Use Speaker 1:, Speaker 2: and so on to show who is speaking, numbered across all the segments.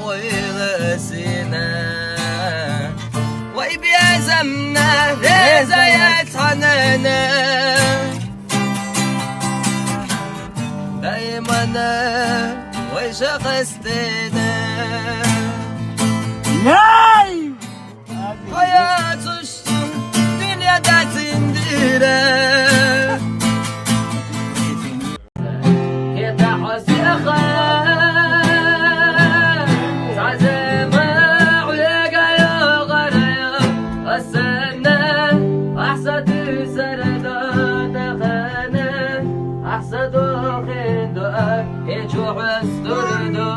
Speaker 1: ويغسنا ويبيا زمنا ريزا يتحننا دايما ويشغستنا
Speaker 2: ناي
Speaker 1: حياة الشم دنيا دات انديرا كيف حسي أخا تعزم عليك يا غريا السنة أحسد سردان خانة أحسد خندق يجوع استردو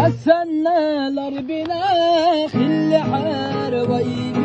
Speaker 2: السنة لربنا خل حار ويبي